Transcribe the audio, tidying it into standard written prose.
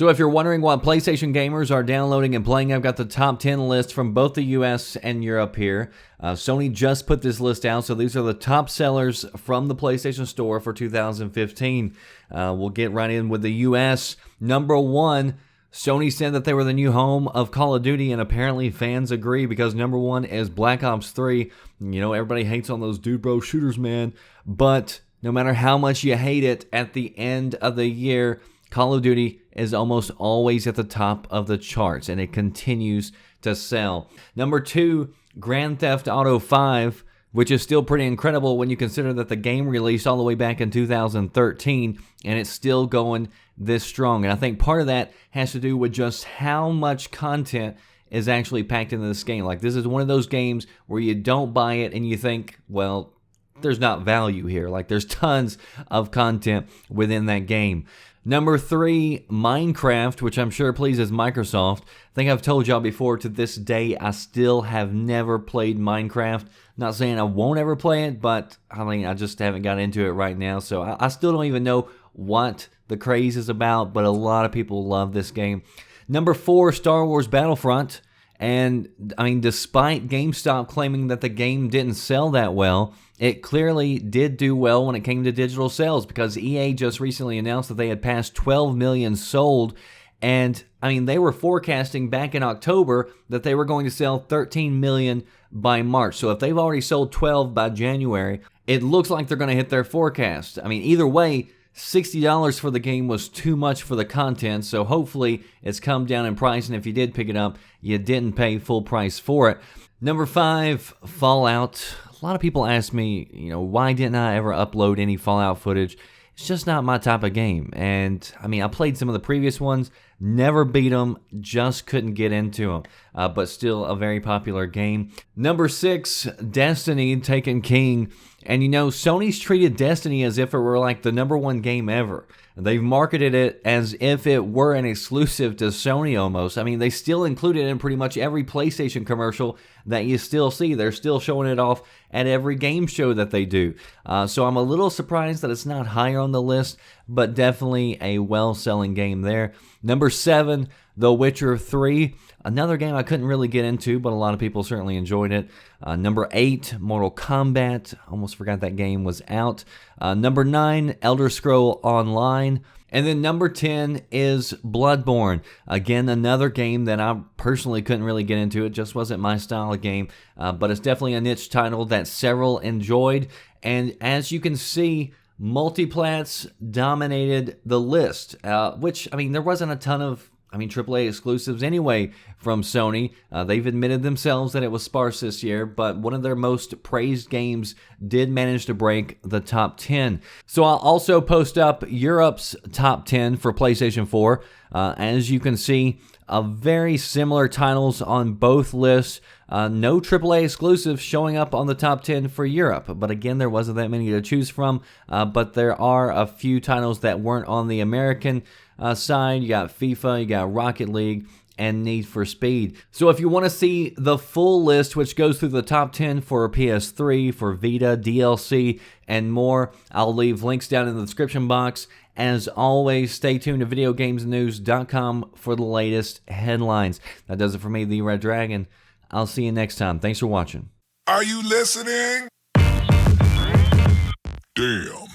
So if you're wondering what PlayStation gamers are downloading and playing, I've got the top 10 list from both the US and Europe here. Sony just put this list out, so these are the top sellers from the PlayStation Store for 2015. We'll get right in with the US. Number 1, Sony said that they were the new home of Call of Duty, and apparently fans agree because number 1 is Black Ops 3. You know, everybody hates on those dude bro shooters, man. But no matter how much you hate it, at the end of the year, Call of Duty is almost always at the top of the charts, and it continues to sell. Number 2, Grand Theft Auto 5, which is still pretty incredible when you consider that the game released all the way back in 2013, and it's still going this strong. And I think part of that has to do with just how much content is actually packed into this game. Like, this is one of those games where you don't buy it and you think, well, there's not value here. Like, there's tons of content within that game. Number 3, Minecraft, which I'm sure pleases Microsoft. I think I've told y'all before, to this day, I still have never played Minecraft. Not saying I won't ever play it, but I mean, I just haven't got into it right now. So I still don't even know what the craze is about, but a lot of people love this game. Number 4, Star Wars Battlefront. And, I mean, despite GameStop claiming that the game didn't sell that well, it clearly did do well when it came to digital sales, because EA just recently announced that they had passed 12 million sold. And, I mean, they were forecasting back in October that they were going to sell 13 million by March. So if they've already sold 12 by January, it looks like they're going to hit their forecast. I mean, either way, $60 for the game was too much for the content, so hopefully it's come down in price, and if you did pick it up, you didn't pay full price for it. Number 5, Fallout. A lot of people ask me, why didn't I ever upload any Fallout footage? It's just not my type of game, and I mean, I played some of the previous ones, never beat them, just couldn't get into them, but still a very popular game. Number 6, Destiny, Taken King. And Sony's treated Destiny as if it were like the number 1 game ever. They've marketed it as if it were an exclusive to Sony almost. I mean, they still include it in pretty much every PlayStation commercial that you still see. They're still showing it off at every game show that they do. So I'm a little surprised that it's not higher on the list, but definitely a well-selling game there. Number 7, The Witcher 3. Another game I couldn't really get into, but a lot of people certainly enjoyed it. Number 8, Mortal Kombat. Almost forgot that game was out. Number 9, Elder Scroll Online. And then number 10 is Bloodborne. Again, another game that I personally couldn't really get into. It just wasn't my style of game. But it's definitely a niche title that several enjoyed. And as you can see, multiplats dominated the list. Which, I mean, there wasn't a ton of AAA exclusives anyway from Sony. They've admitted themselves that it was sparse this year, but one of their most praised games did manage to break the top 10. So I'll also post up Europe's top 10 for PlayStation 4. As you can see, very similar titles on both lists. No AAA exclusives showing up on the top 10 for Europe. But again, there wasn't that many to choose from. But there are a few titles that weren't on the American side. You got FIFA, you got Rocket League, and Need for Speed. So if you want to see the full list, which goes through the top 10 for PS3, for Vita, DLC, and more, I'll leave links down in the description box. As always, stay tuned to VideoGamesNews.com for the latest headlines. That does it for me, The Red Dragon. I'll see you next time. Thanks for watching. Are you listening? Damn.